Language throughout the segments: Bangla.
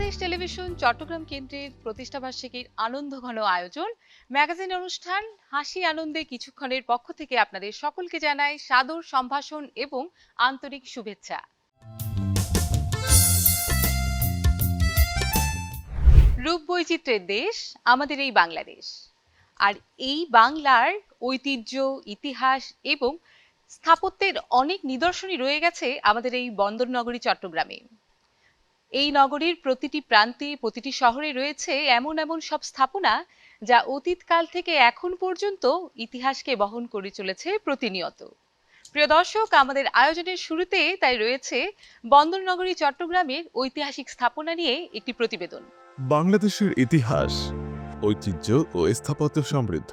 বাংলাদেশ টেলিভিশন চট্টগ্রাম কেন্দ্রের প্রতিষ্ঠাবার্ষিকীর আনন্দঘন আয়োজন ম্যাগাজিন অনুষ্ঠান হাসি আনন্দে কিছুক্ষণের পক্ষ থেকে আপনাদের সকলকে জানাই সাদর সম্ভাষণ এবং আন্তরিক শুভেচ্ছা। রূপ বৈচিত্র্যের দেশ আমাদের এই বাংলাদেশ, আর এই বাংলার ঐতিহ্য, ইতিহাস এবং স্থাপত্যের অনেক নিদর্শনই রয়ে গেছে আমাদের এই বন্দরনগরী চট্টগ্রামে। এই নগরীর প্রতিটি প্রান্তে, প্রতিটি শহরে রয়েছে এমন এমন সব স্থাপনা যা অতীতকাল থেকে এখন পর্যন্ত ইতিহাসকে বহন করে চলেছে প্রতিনিয়ত। প্রিয় দর্শক, আমাদের আয়োজনের শুরুতে তাই রয়েছে বন্দরনগরী চট্টগ্রামের ঐতিহাসিক স্থাপনা নিয়ে একটি প্রতিবেদন। বাংলাদেশের ইতিহাস, ঐতিহ্য ও স্থাপত্য সমৃদ্ধ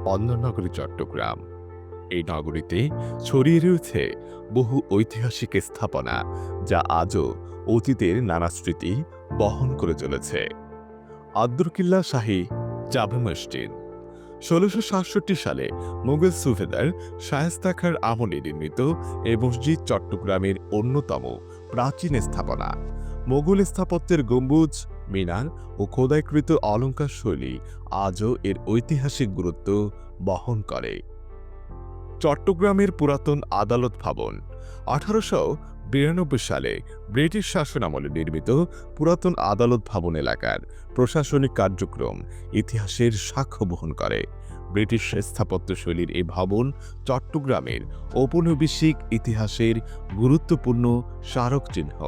বন্দরনগরী চট্টগ্রাম। এই নগরীতে ছড়িয়ে রয়েছে বহু ঐতিহাসিক স্থাপনা যা আজও অতীতের নানা স্মৃতি বহন করে চলেছে। আব্দুরকিল্লা শাহী জামে মসজিদ ১৬৬৭ সালে মুঘল সুবেদার শায়েস্তা খাঁর আমলে নির্মিত এই মসজিদ চট্টগ্রামের অন্যতম প্রাচীন স্থাপনা। মোগল স্থাপত্যের গম্বুজ, মিনার ও খোদাইকৃত অলঙ্কার শৈলী আজও এর ঐতিহাসিক গুরুত্ব বহন করে। চট্টগ্রামের পুরাতন আদালত ভবন ১৮৯২ সালে ব্রিটিশ শাসনামলে নির্মিত পুরাতন আদালত ভবন এলাকার প্রশাসনিক কার্যক্রম ইতিহাসের সাক্ষ্য বহন করে। ব্রিটিশ স্থাপত্যশৈলীর এই ভবন চট্টগ্রামের ঔপনিবেশিক ইতিহাসের গুরুত্বপূর্ণ স্মারক চিহ্ন।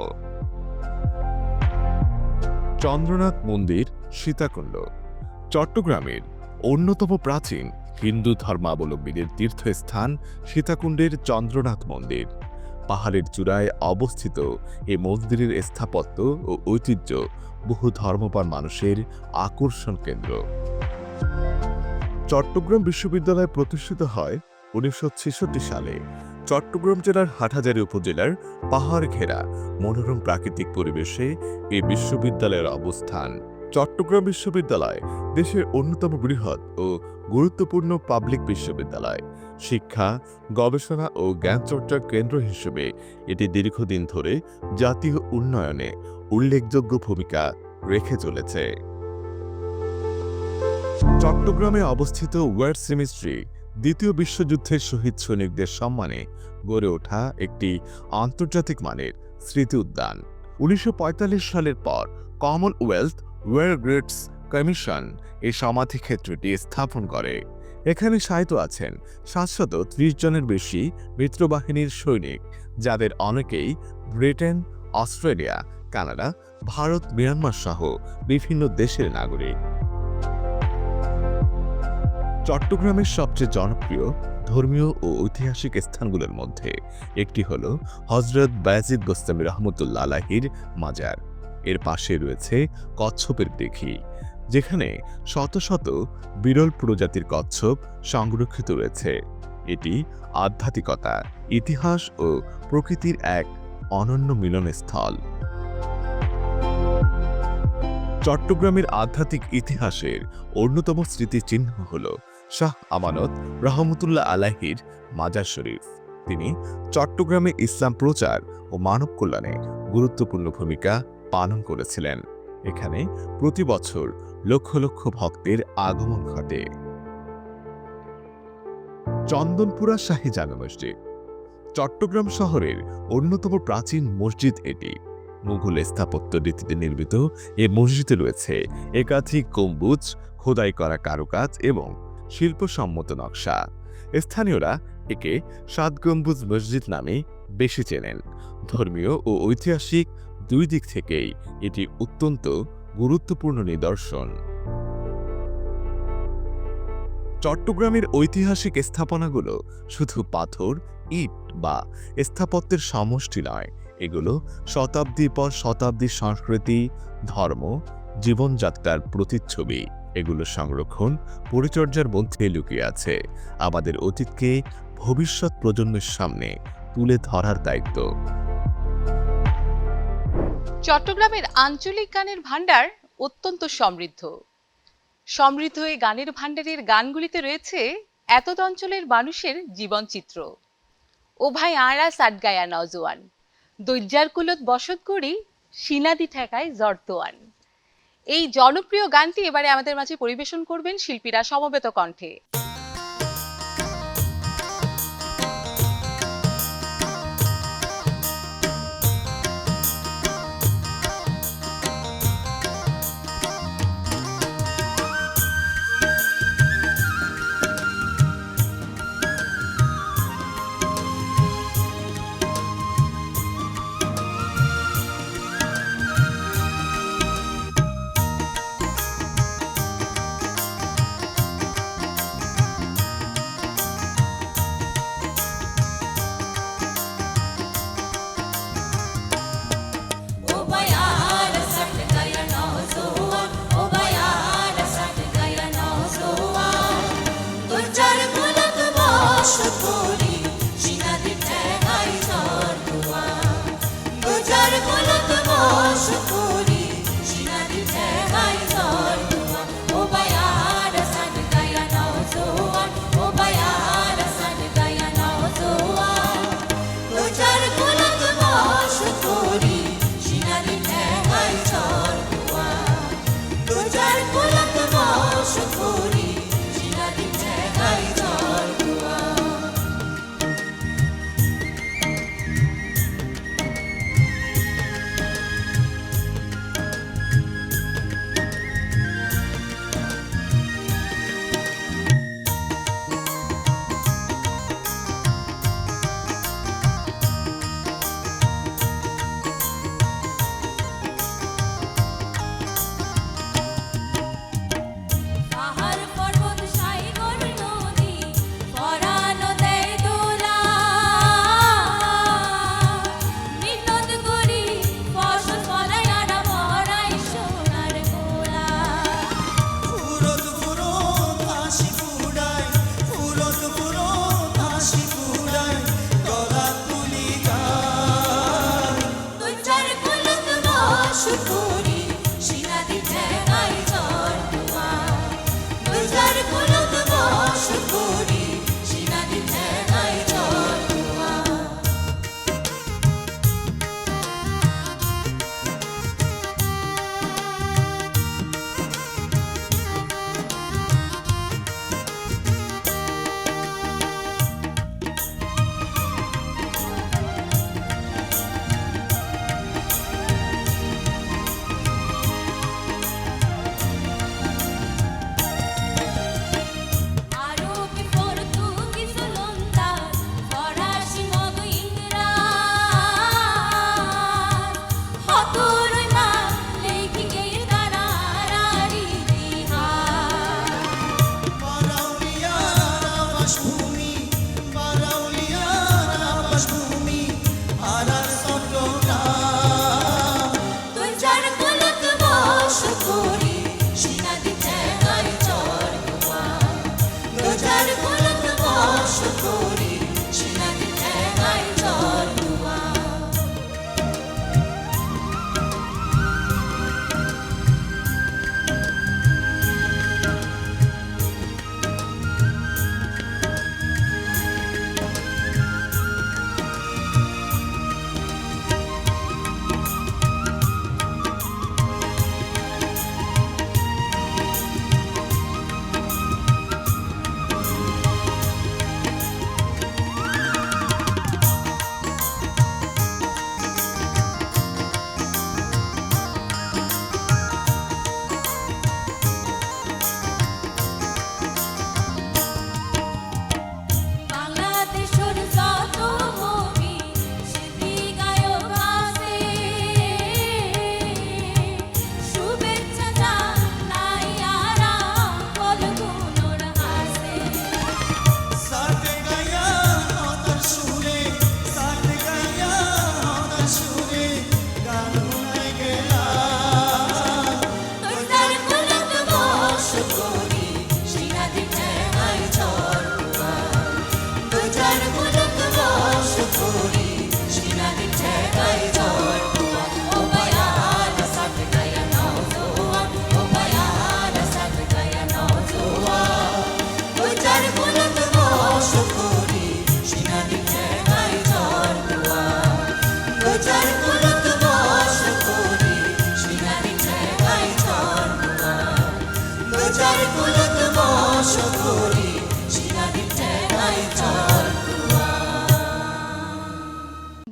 চন্দ্রনাথ মন্দির, সীতাকুণ্ড চট্টগ্রামের অন্যতম প্রাচীন হিন্দু ধর্মাবলম্বীদের তীর্থস্থান সীতাকুণ্ডের চন্দ্রনাথ মন্দির। পাহাড়ের চূড়ায় অবস্থিত এই মন্দিরের স্থাপত্য ও ঐতিহ্য বহু ধর্মপ্রাণ মানুষের আকর্ষণ কেন্দ্র। চট্টগ্রাম বিশ্ববিদ্যালয় প্রতিষ্ঠিত হয় ১৯৬৬ সালে। চট্টগ্রাম জেলার হাটহাজারী উপজেলার পাহাড় ঘেরা মনোরম প্রাকৃতিক পরিবেশে এই বিশ্ববিদ্যালয়ের অবস্থান। চট্টগ্রাম বিশ্ববিদ্যালয় দেশের অন্যতম বৃহৎ ও গুরুত্বপূর্ণ পাবলিক বিশ্ববিদ্যালয়। শিক্ষা, গবেষণা ও জ্ঞানচর্চার কেন্দ্র হিসেবে এটি দীর্ঘদিন ধরে জাতীয় উন্নয়নে উল্লেখযোগ্য ভূমিকা রেখে চলেছে। চট্টগ্রামে অবস্থিত ওয়ার সেমিস্ট্রি দ্বিতীয় বিশ্বযুদ্ধের শহীদ সৈনিকদের সম্মানে গড়ে ওঠা একটি আন্তর্জাতিক মানের স্মৃতি উদ্যান। ১৯৪৫ সালের পর কমনওয়েলথ ওয়ার গ্রেডস কমিশন এই সমাধিক্ষেত্রটি স্থাপন করে। এখানে শায়িত আছেন ৭৩০ জনের বেশি মিত্রবাহিনীর সৈনিক, যাদের অনেকেই Britain, Australia, Canada, Bharat, Myanmar সহ বিভিন্ন দেশের নাগরিক। চট্টগ্রামের সবচেয়ে জনপ্রিয় ধর্মীয় ও ঐতিহাসিক স্থানগুলোর মধ্যে একটি হল হযরত বায়েজিদ বোস্তামী রহমতুল্লাহ আলাইহির মাজার। এর পাশে রয়েছে কচ্ছপের দিঘি, যেখানে শত শত বিরল প্রজাতির কচ্ছপ সংরক্ষিত রয়েছে। এটি আধ্যাত্মিকতা, ইতিহাস ও প্রকৃতির এক অনন্য মিলনস্থল। চট্টগ্রামের আধ্যাত্মিক ইতিহাসের অন্যতম স্মৃতিচিহ্ন হল শাহ আমানত রহমতুল্লাহ আলাইহির মাজার শরীফ। তিনি চট্টগ্রামে ইসলাম প্রচার ও মানব কল্যাণে গুরুত্বপূর্ণ ভূমিকা পালন করেছিলেন। এখানে প্রতি বছর লক্ষ লক্ষ ভক্তের আগমন ঘটে। চন্দনপুরা শাহী জামে মসজিদ চট্টগ্রাম শহরের অন্যতম প্রাচীন মসজিদ এটি। মুঘল স্থাপত্য রীতিতে নির্মিত এ মসজিদে রয়েছে একাধিক গম্বুজ, খোদাই করা কারুকাজ এবং শিল্পসম্মত নকশা। স্থানীয়রা একে ৭ গম্বুজ মসজিদ নামে বেশি চেনেন। ধর্মীয় ও ঐতিহাসিক দুই দিক থেকেই এটি অত্যন্ত গুরুত্বপূর্ণ নিদর্শন। চট্টগ্রামের ঐতিহাসিক স্থাপনাগুলো শুধু পাথর, ইট বা স্থাপত্যের সমষ্টি নয়, এগুলো শতাব্দী পর শতাব্দী সংস্কৃতি, ধর্ম, জীবনযাত্রার প্রতিচ্ছবি। এগুলো সংরক্ষণ, পরিচর্যার মধ্যে লুকিয়ে আছে আমাদের অতীতকে ভবিষ্যৎ প্রজন্মের সামনে তুলে ধরার দায়িত্ব। চট্টগ্রামের আঞ্চলিক গানের ভাণ্ডার অত্যন্ত সমৃদ্ধ। সমৃদ্ধ এই গানের ভাণ্ডারের গানগুলিতে রয়েছে এতদ অঞ্চলের মানুষের জীবনচিত্র। ও ভাই আঁরা সাটগায়া নজওয়ান, দৈর্যার কুলত বসত করি সিনাদি ঠেকায় জর্দোয়ান। এই জনপ্রিয় গানটি এবারে আমাদের মাঝে পরিবেশন করবেন শিল্পীরা সমবেত কণ্ঠে।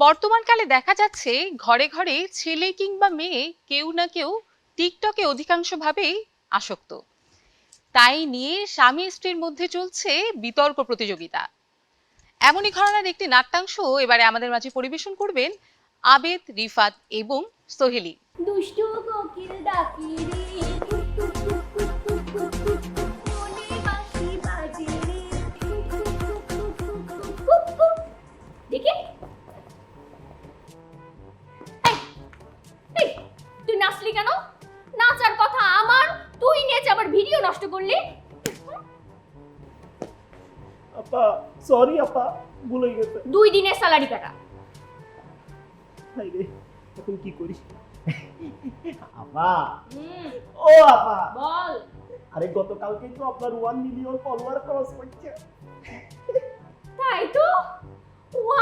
বর্তমানকালে দেখা যাচ্ছে ঘরে ঘরে ছেলে কিংবা মেয়ে কেউ না কেউ টিকটকে অধিকাংশভাবেই আসক্ত। তাই নিয়ে স্বামী স্ত্রীর মধ্যে চলছে বিতর্ক প্রতিযোগিতা। এমনই ঘরানার একটি নাট্যাংশ এবারে আমাদের মাঝে পরিবেশন করবেন আবেদ, রিফাত এবং সোহেলি। দুষ্টু কোকিল ডাকি রে, টুক টুক টুক টুক টুক টুক টুক টুক, মনে বাঁশি বাজে রে, টুক টুক টুক টুক টুক টুক টুক টুক। দেখি এই, এই, তুই নাচলি কেন? নাচার কথা আমার, তুই নেচে আবার ভিডিও নষ্ট করলি। আপা সরি আপা, ভুলে গেছে। 2 দিনের স্যালারি কাটা। হাই রে, এখন কি করি? আপা, হুম, ও আপা, বল। আরে গতকালকে তো আপনার 1 মিলিয়ন ফলোয়ার ক্রস করছে। তাই তো,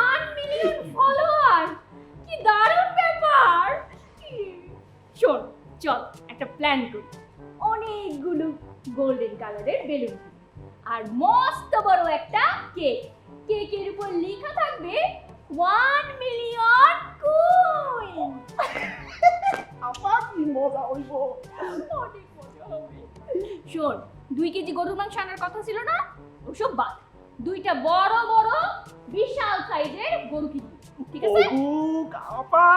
1 মিলিয়ন ফলোয়ার, কি দারুণ ব্যাপার। শোন, চল একটা প্ল্যান করি। অনেকগুলো গোল্ডেন কালারের বেলুন আর মস্ত বড় একটা কেক। কেকের উপর লেখা থাকবে 1 মিলিয়ন কুইন। আপা কি মজা হইব। অনেক মজা হবে। শোন, 2 কেজি গরুর মাংস আনার কথা ছিল না, ওসব বাদ। 2টা বড় বড় বিশাল সাইজের গরু কিনবি, ঠিক আছে? অবুক আপা,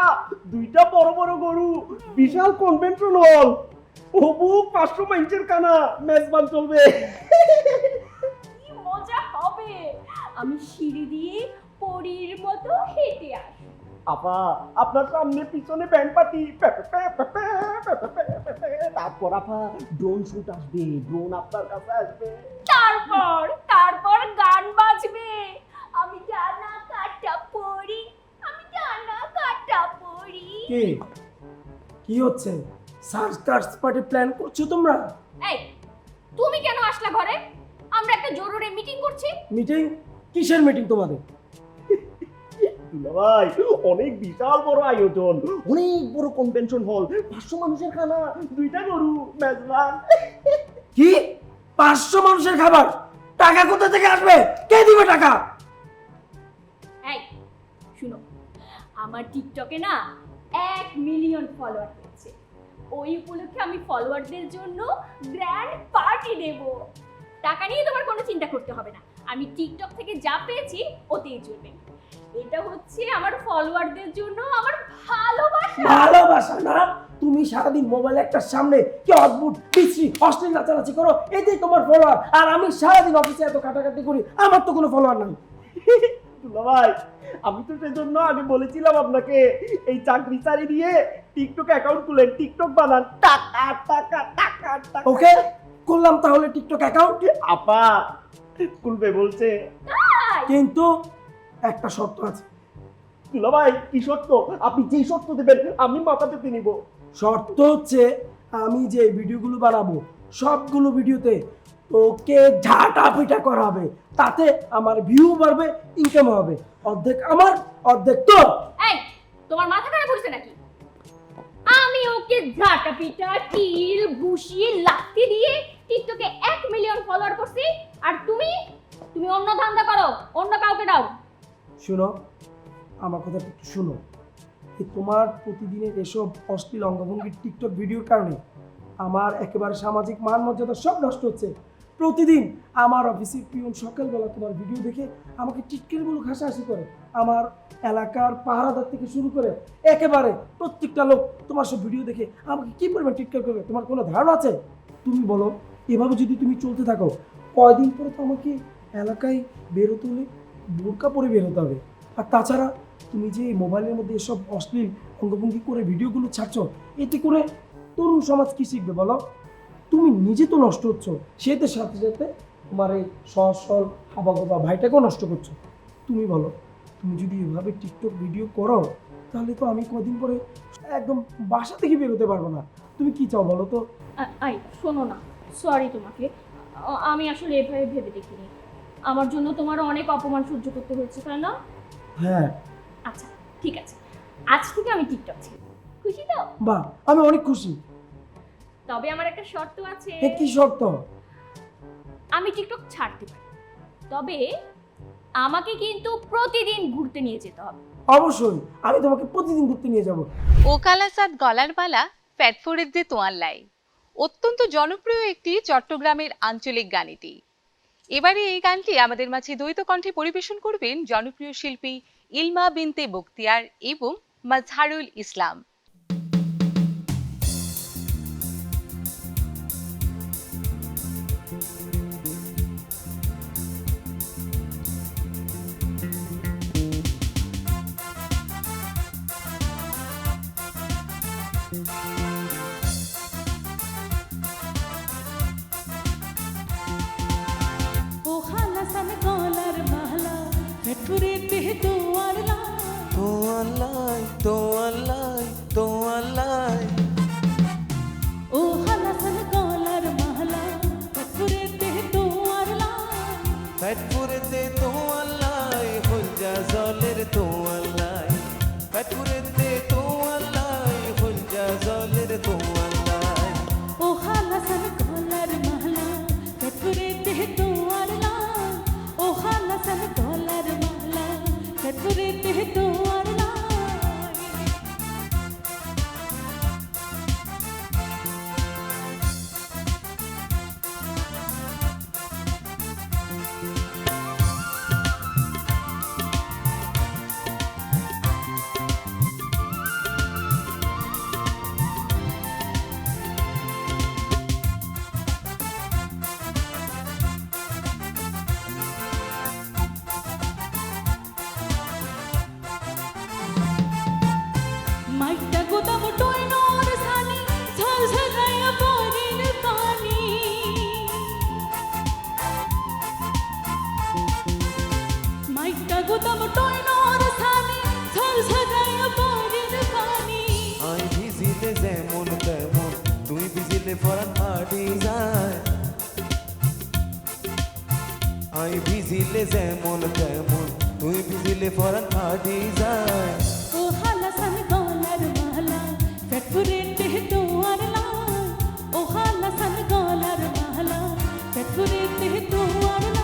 2টা বড় বড় গরু, বিশাল কনভেনশন হল, অবুক 500 মাইন্সের কানা, মেজবান চলবে। কি মজা হবে। আমি সিঁড়ি দিয়ে পরীর মতো হেঁটে আসবো। আপা আপনার সামনে পিছনে ব্যান্ড পার্টি, তারপর আপা ড্রোন শুট আসবে, ড্রোন আপনার কাছে আসবে। তারপর গান বাজবে। আমি জানা কাটা পড়ি, আমি জানা কাটা পড়ি। কি হচ্ছে? সার্চ পার্টি প্ল্যান করছো তোমরা? এই, তুমি কেন আসলা ঘরে? আমরা একটা জরুরি মিটিং করছি। মিটিং? কিসের মিটিং তোমাদের? ভাই অনেক বিশাল বড় আয়োজন, অনেক বড় কনভেনশন হল, 500 মানুষের খানা, 2টা গরু, মেজবান। কি 500 মানুষের খাবার? টাকা কোথা থেকে আসবে? কে দিবে টাকা? এই শুনো, আমার টিকটকে না 1 মিলিয়ন ফলোয়ার হয়েছে। ওই উপলক্ষে আমি ফলোয়ারদের জন্য গ্র্যান্ড পার্টি দেব। টাকা নিয়ে তোমার কোনো চিন্তা করতে হবে না, আমি টিকটক থেকে যা পেয়েছি ওতেই চলবে। এটা হচ্ছে আমার ফলোয়ারদের জন্য আমার ভালোবাসা। ভালোবাসা না? তুমি সারাদিন মোবাইল একটা সামনে কি অদ্ভুত বিশ্রী অশ্লীল নাচানাচি করো, এতেই তোমার ফলোয়ার। আর আমি সারাদিন অফিসে এত কাটাকাটি করি, আমার তো কোনো ফলোয়ার নাই। ভাই আমি তো সেজন্য আগে বলেছিলাম আপনাকে, এই চাকরি চারি দিয়ে টিকটক অ্যাকাউন্ট খুলেন, টিকটক বানান, টাকা টাকা টাকা টাকা। ওকে, করলাম তাহলে টিকটক অ্যাকাউন্ট। আপা খুলবে বলছে, কিন্তু একটা শর্ত আছে। ভাই কি শর্ত? আপনি যেই শর্ত দেবেন আমি মাথা পেতে নিব। শর্ত হচ্ছে আমি যে ভিডিওগুলো বানাবো সবগুলো ভিডিওতে ওকে ঝাঁটা পিটা করা হবে, তাতে আমার ভিউ বাড়বে, ইনকাম হবে। অর্ধেক আমার, অর্ধেক তোর। এই, তোমার মাথা খারাপ হয়েছে নাকি? আমি ওকে ঝাঁটা পিটা কিল ঘুষি লাথি দিয়ে টিকটকে 1 মিলিয়ন ফলোয়ার করছি, আর তুমি অন্য ধান্দা করো, অন্য কাউকে দাও। শুনো, আমার কথা একটু শুনো। এই তোমার প্রতিদিনের এসব অশ্লীল অঙ্গভঙ্গির টিকটক ভিডিওর কারণে আমার একেবারে সামাজিক মান মর্যাদা সব নষ্ট হচ্ছে। প্রতিদিন আমার অফিসের পিয়ন সকালবেলা তোমার ভিডিও দেখে আমাকে টিটকের বলে হাসাহাসি করে। আমার এলাকার পাহারাদার থেকে শুরু করে একেবারে প্রত্যেকটা লোক তোমার সব ভিডিও দেখে আমাকে কী পরিমাণ টিটকের করবে, তোমার কোনো ধারণা আছে? তুমি বলো, এভাবে যদি তুমি চলতে থাকো কয়দিন পরে তো আমাকে এলাকায় বেরোতে হলে বোরকা পরে বেরোতে হবে। আর তাছাড়া তুমি যে মোবাইলের মধ্যে এসব অশ্লীল অঙ্গভঙ্গি করে ভিডিওগুলো ছাড়ছো, এতে করে তরুণ সমাজ কি শিখবে বলো? তুমি নিজে তো নষ্ট হচ্ছ, সেতে সাথে সাথে তোমার এই সহজ সরল হাবাগোবা ভাইটাকেও নষ্ট করছো। তুমি বলো, তুমি যদি এভাবে টিকটক ভিডিও করো তাহলে তো আমি কদিন পরে একদম বাসা থেকে বেরোতে পারবো না। তুমি কি চাও বলো তো? আই শোনো না, সরি তোমাকে, আমি আসলে এভাবে ভেবে দেখিনি। আমার জন্য তোমার অনেক অপমান সহ্য করতে হয়েছে, তাই না? হ্যাঁ। আচ্ছা ঠিক আছে, আজ থেকে আমি টিকটক ছিল, খুশি তো? বাহ, আমি অনেক খুশি। তবে আমার একটা শর্ত আছে। কি শর্ত? আমি টিকটক ছাড়তে পারি, তবে আমাকে কিন্তু প্রতিদিন ঘুরতে নিয়ে যেতে হবে। অবশ্যই আমি তোমাকে প্রতিদিন ঘুরতে নিয়ে যাব। ওকালাসাদ গলার বালা ফ্যাটফোরের যে তোয়াল্লাই অত্যন্ত জনপ্রিয় একটি চট্টগ্রামের আঞ্চলিক গান এটি। এবারে এই গানটি আমাদের মাঝে দ্বৈত কণ্ঠে পরিবেশন করবেন জনপ্রিয় শিল্পী ইলমা বিনতে বখতিয়ার এবং মাজহারুল ইসলাম। ফ্যাটপুরেতে তোয়াল্লাই হলজা জলের তোয়াল্লাই ফ্যাটপুরেতে তোয়াল্লাই হলজা জলের তোয়াল্লাই ও হালাসান গলার মালা ফ্যাটপুরেতে তোয়াল্লা ও হালাসান গলার মালা ফ্যাটপুরেতে তোয়াল্লা মাইটা গোদাম টয়নোর সানি ঝলঝলায়া বরির পানি মাইটা গোদাম টয়নোর সানি ঝলঝলায়া বরির পানি আই ভিজিলে যেমন তেমন তুই ভিজিলে ফরান হাডি যায় আই ভিজিলে যেমন তেমন তুই ভিজিলে ফরান হাডি যায় ও হালাসান গলার মালা ফ্যাটপুরেতে তোয়াল্লা ও হালাসান গলার মালা ফ্যাটপুরেতে তোয়াল্লা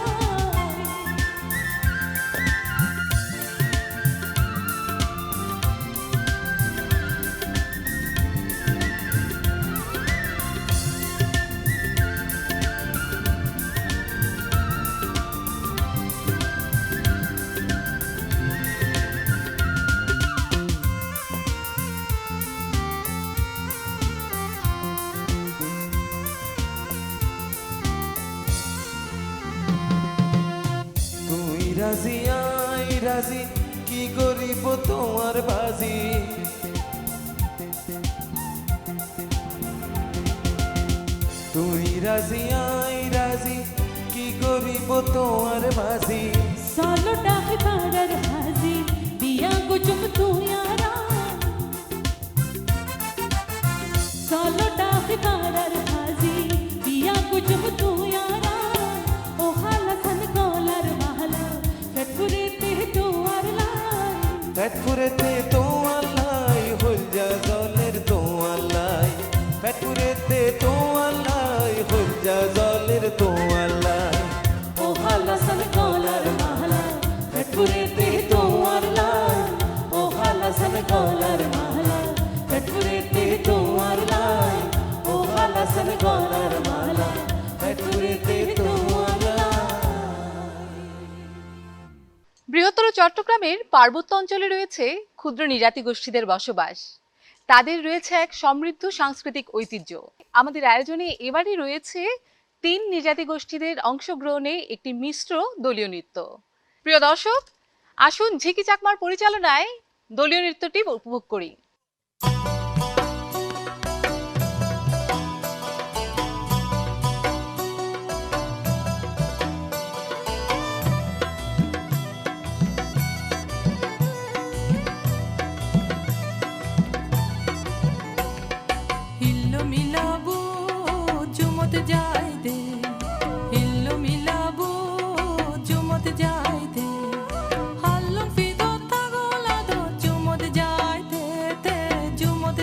তুই রাজি আই রাজি কি করিব তোমার বাজি তুই রাজি আই রাজি কি করিব তোমার বাজি सालो डाहे तारर हाजी दिया को चुम तू यारा सालो डाहे तारर हाजी दिया को चुम तू यारा ओ हाला सन गलार महला फटपुरे ते तो अरला ফ্যাটপুরেতে তোয়াল্লাই হলজা জলের তোয়াল্লাই ফ্যাটপুরেতে তোয়াল্লাই হলজা জলের তোয়াল্লাই ओ हाला सन गलार महला फटपुरे ते तो अरला ओ हाला सन गलार महला फटपुरे ते तो अरला ओ हाला सन गलार महला फटपुरे तो अरला বৃহত্তর চট্টগ্রামের পার্বত্য অঞ্চলে রয়েছে ক্ষুদ্র নিজাতি গোষ্ঠীদের বসবাস। তাদের রয়েছে এক সমৃদ্ধ সাংস্কৃতিক ঐতিহ্য। আমাদের আয়োজনে এবারই রয়েছে 3 নিজাতি গোষ্ঠীদের অংশগ্রহণে একটি মিশ্র দলীয় নৃত্য। প্রিয় দর্শক, আসুন ঝিকি চাকমার পরিচালনায় দলীয় নৃত্যটি উপভোগ করি। हिल्लो मिलाबो जुमत जाय दे हिल्लो मिलाबो जुमत जाय दे हाल्लो फिदो तागोला दो जुमत जाय दे ते जुमत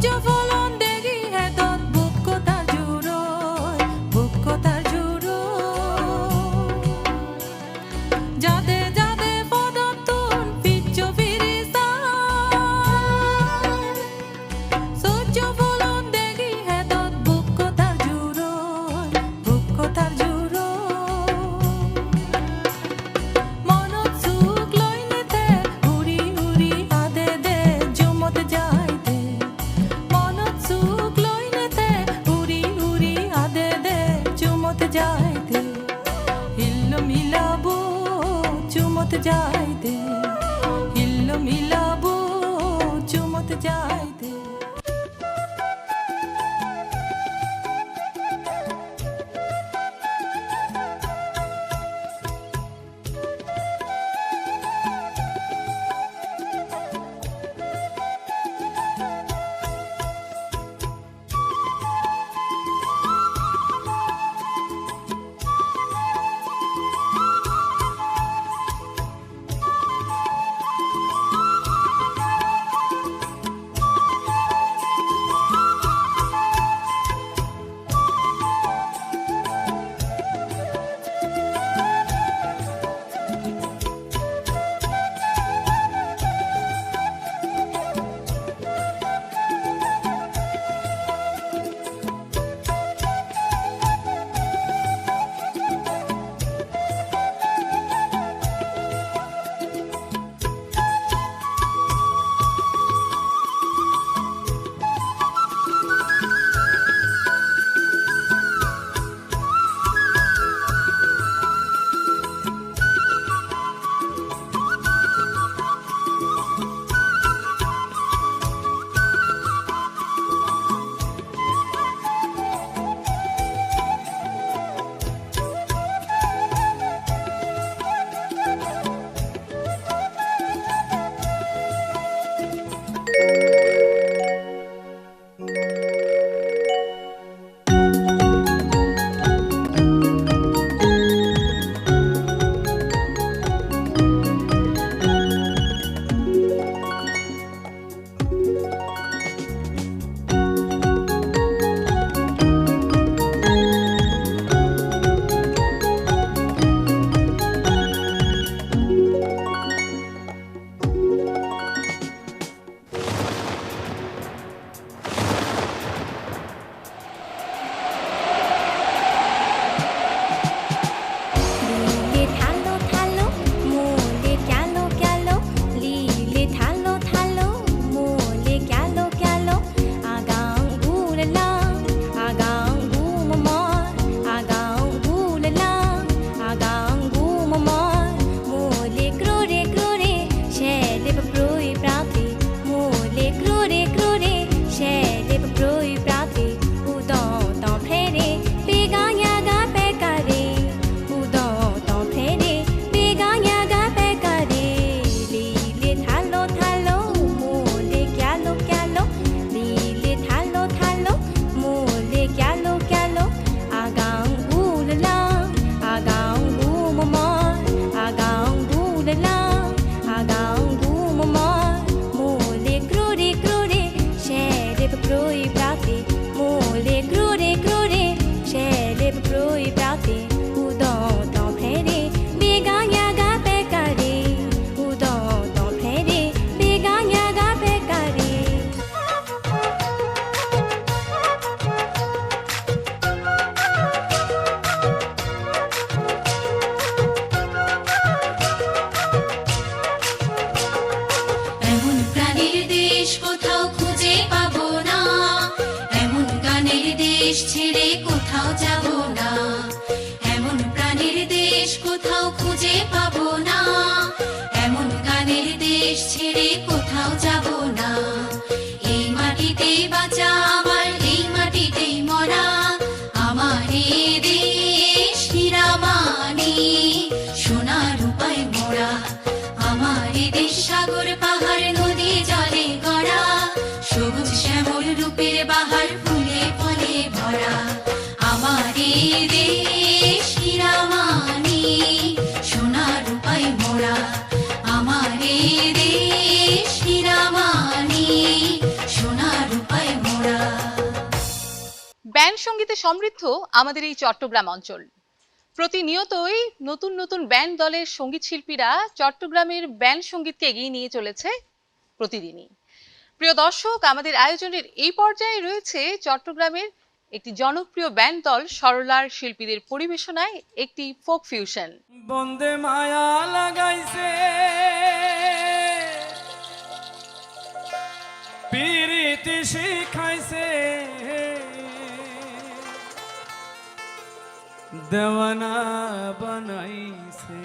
সূর্য ফলন দেখি হেত বুক কথা জুড়ো বুক কথা জুড়ো যাদে যাদে পদতুন পিচ্ছ ফিরিসা সূর্য ফলন দেখি হেত বুক কথা জুড়ো বুক কথা জুড়ো মনত সুখ লইনেতে উড়ি উড়ি আদে দে জমত যাইতে মনত সুখ লইনেতে উড়ি উড়ি আদে দে জমত যাইতে হিল্লো মিলাবো চুমত যাইতে হিল্লো মিলাবো চুমত যাইতে দেশ ছেড়ে কোথাও যাব না, এমন প্রাণের দেশ কোথাও খুঁজে পাবো না, এমন গানের দেশ ছেড়ে কোথাও যাব না। এই মাটিতে বাঁচা আমার, এই মাটিতেই মরা আমার এ দেশ হীরামানি সোনা রূপায় মোড়া। আমার এ দেশ সাগর পাহাড় নদী জলে গড়া, সবুজ শ্যামল রূপের বাহার ফুলে ফলে ভরা। আমার এ দেশ হীরামানি সোনা রূপায় মোড়া, আমার এ দেশ হীরামানি সঙ্গীতে সমৃদ্ধ আমাদের এই চট্টগ্রাম অঞ্চল। প্রতিনিয়তই নতুন নতুন ব্যান্ড দলের সঙ্গীত শিল্পীরা চট্টগ্রামের ব্যান্ড সঙ্গীতকে এগিয়ে নিয়ে চলেছে প্রতিদিনই। প্রিয় দর্শক, আমাদের আয়োজনের এই পর্যায়ে রয়েছে চট্টগ্রামের একটি জনপ্রিয় ব্যান্ড দল সরলার শিল্পীদের পরিবেশনায় একটি ফোক ফিউশন। বন্দে মায়া লাগাইছে পিরিতি শিখাইছে দেওয়ানা বানাইছে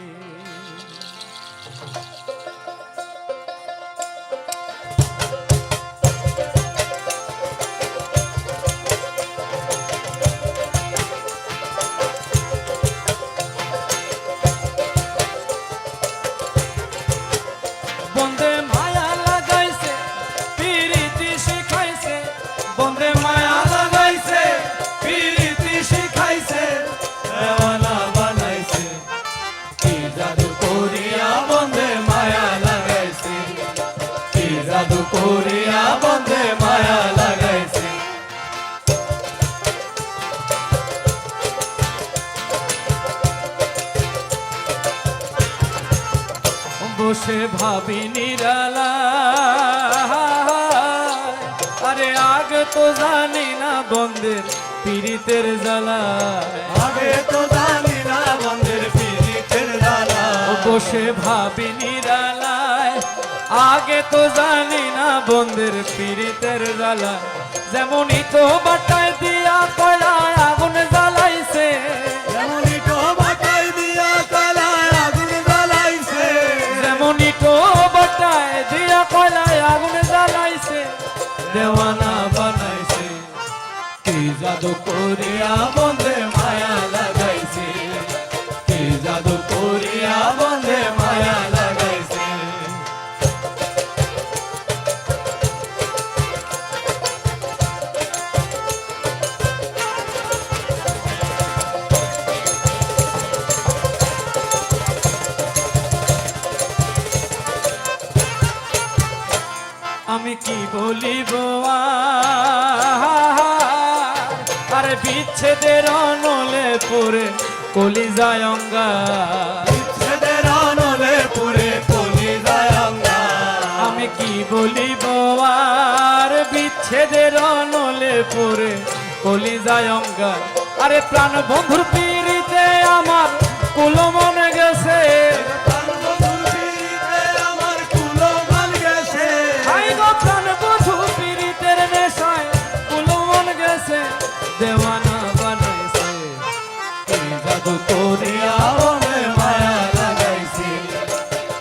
বন্দে মায়া লাগাইছে পিরিতি শিখাইছে বন্দে মায়া লাগাইছে পিরিতি শিখাইছে দেওয়ানা বানাইছে কি জাদু করিয়া বন্দে মায়া লাগাইছে কি জাদু করিয়া বন্দে মায়া লাগাইছে বসে ভাবি নিরালা আরে আগে তো জানি না বন্ধের পীড়িতের জ্বালা আগে তো জানি না বন্ধের পীড়িতের জ্বালা বসে ভাবি নিরালায় আগে তো জানি না বন্ধের পীড়িতের জ্বালা যেমনই তো বাটায় দিয়া কয়লায় আগুন জ্বালাইছে যেমনই তো বাটায় দিয়া কয়লায় আগুন জ্বালাইছে যেমনই তো বাটায় দিয়া কয়লায় আগুন জ্বালাইছে দেওয়ানা বানাইছে কি জাদু করিয়া বন্দে মায়া লাগাইছে কি জাদু করিয়া বন্দে মায়া লাগাইছে আমি কি বলিব আরে বিচ্ছেদের অনলে পড়ে কলিজায় অঙ্গার বিচ্ছেদের অনলে পড়ে কলিজায় অঙ্গার আমি কি বলিব আর বিচ্ছেদের অনলে পড়ে কলিজায় অঙ্গার আরে প্রাণ বন্ধুর পীড়িতে আমার কুলো মনে গেছে দেওয়ানা বানাইছে কি জাদু করিয়া বন্দে মায়া লাগাইছে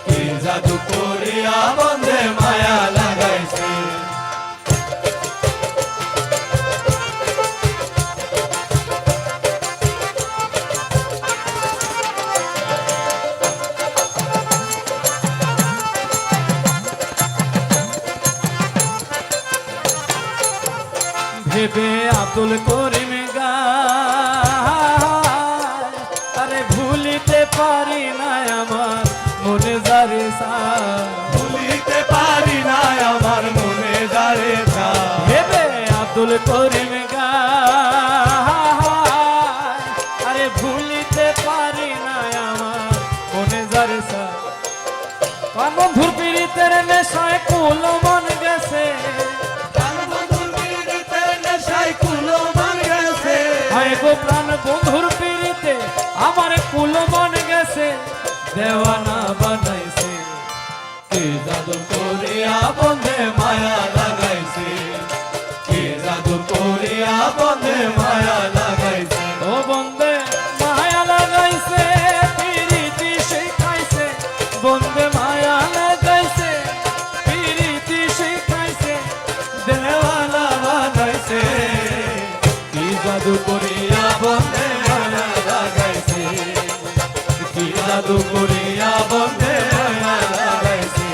কি জাদু করিয়া বন্দে মায়া লাগাইছে ভেবে আব্দুল করিম গায় আরে ভুলিতে পারি না আমার মনে যারে ভুলিতে পারি না আমার মনে যারে ভেবে আব্দুল করিম গায় আরে ভুলিতে পারি না আমার মনে যারে বন্ধুর পীড়িতের নেশায় কুল মন গেছে প্রাণ বন্ধুর পীড়িতে আমার কুল মন গেছে দেওয়ানা বানাইছে কি জাদু করিয়া বন্দে মায়া লাগাইছে কি জাদু করিয়া বন্দে মায়া লাগাইছে ও বন্দে মায়া লাগাইছে পীড়িতি শিখাইছে বন্দে মায়া লাগাইছে পীড়িতি শিখাইছে দেওয়ানা বানাইছে কি জাদু করিয়া বন্দে মায়া লাগাইছে কি জাদু করিয়া বন্দে মায়া লাগাইছে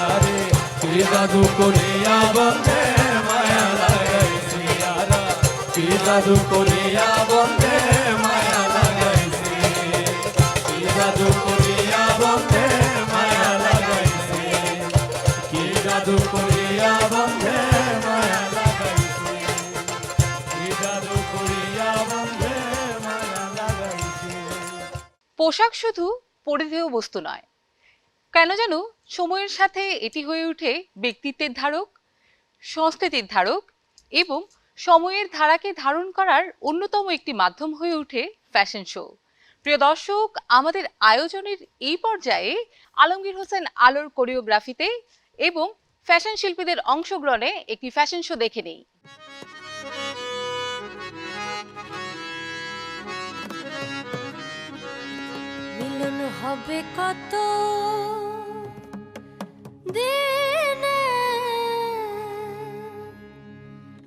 আরে কি জাদু করিয়া বন্দে মায়া লাগাইছে আরে কি জাদু করিয়া বন্দে মায়া লাগাইছে কি জাদু করিয়া বন্দে মায়া লাগাইছে কি জাদু করিয়া বন্দে মায়া লাগাইছে কি জাদু করিয়া পোশাক শুধু পরিধেয় বস্তু নয়, কেন যেন সময়ের সাথে এটি হয়ে ওঠে ব্যক্তিত্বের ধারক, সংস্কৃতির ধারক এবং সময়ের ধারাকে ধারণ করার অন্যতম একটি মাধ্যম হয়ে ওঠে ফ্যাশন শো। প্রিয় দর্শক, আমাদের আয়োজনের এই পর্যায়ে আলমগীর হোসেন আলোর কোরিওগ্রাফিতে এবং ফ্যাশন শিল্পীদের অংশগ্রহণে একটি ফ্যাশন শো দেখে নেই। মিলন হবে কত দিনে,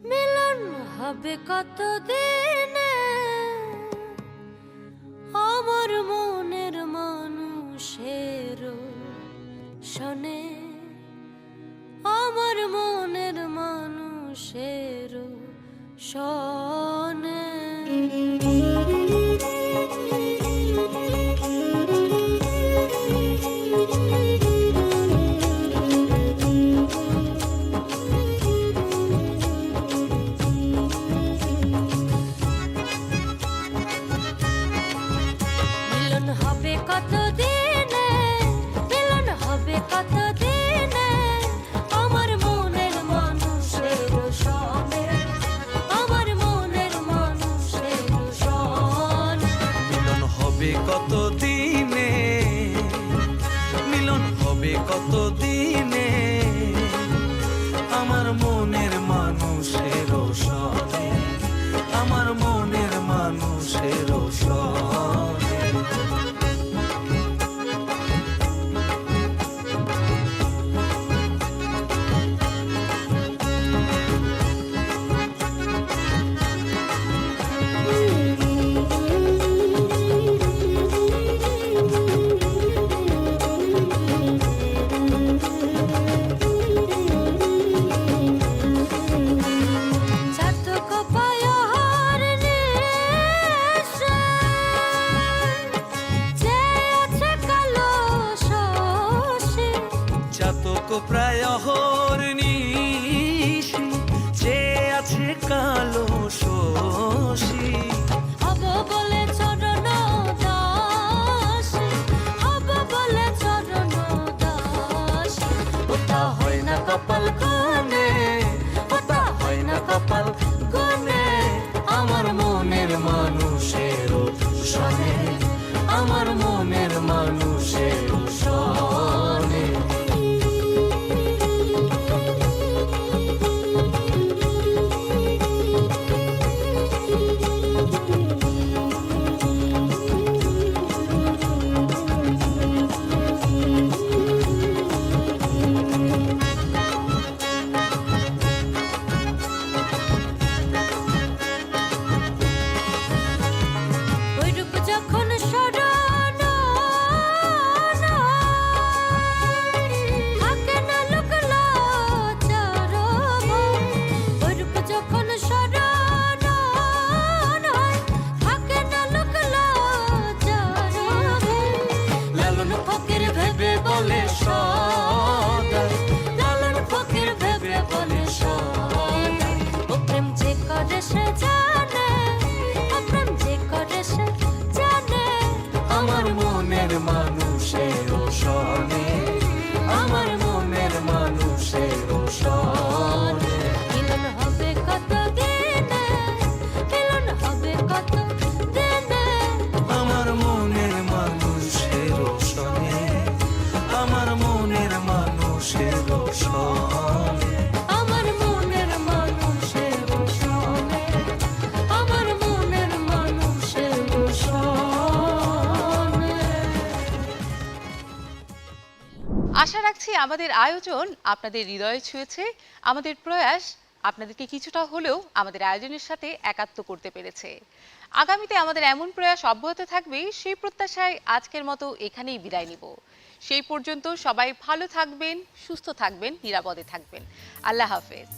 মিলন হবে কত দিনে, আমার মনের মানুষের শোনে, আমার মনের মানুষের শোনে। মিলন হবে কত দিনে, মিলন হবে কত দিনে, আমার মনের মানুষের শোনে, আমার মনের মানুষের শোনে। মিলন হবে কত দিনে, মিলন হবে কত দিনে, আমার মনের মানুষের শোনে, আমার মনের মানুষের শোনে। চাতক পায়র নিশে, যে আছে কালো শশী, চাতক প্রায় হরনিশি, যে আছে কালো শশী, হব বলে চরণ দাসী, হব বলে চরণ দাসী। ওটা হয় না কপাল গনে, ওটা হয় না কপাল গনে, আমার মনের মানুষের শোনে, আমার মনের মানুষের শোনে। ওইরূপ যখন স্মরণ থাকে না লোকলা চরণ, ওইরূপ যখন স্মরণ থাকে না লোকলা চরণ। লালন ফকির ভেবে বলে সদাই, লালন ফকির ভেবে বলে সদাই, ও প্রেম যে করে সে জানে, ও প্রেম যে করে সে জানে, আমার মনের মানুষের শোনে, আমার মনের মানুষের শোনে। মিলন হবে কত দিনে, মিলন হবে কত দিনে, আমার মনের মানুষের শোনে, আমার মনের মানুষের শোনে, আমার মনের মানুষের শোনে, আমার মনের মানুষের শোনে। আশা রাখছি আমাদের আয়োজন আপনাদের হৃদয়ে ছুঁয়েছে। আমাদের প্রয়াস আপনাদেরকে কিছুটা হলেও আমাদের আয়োজনের সাথে একাত্ম করতে পেরেছে। আগামীতে আমাদের এমন প্রয়াস অব্যাহত থাকবে, সেই প্রত্যাশায় আজকের মতো এখানেই বিদায় নিব। সেই পর্যন্ত সবাই ভালো থাকবেন, সুস্থ থাকবেন, নিরাপদে থাকবেন। আল্লাহ হাফেজ।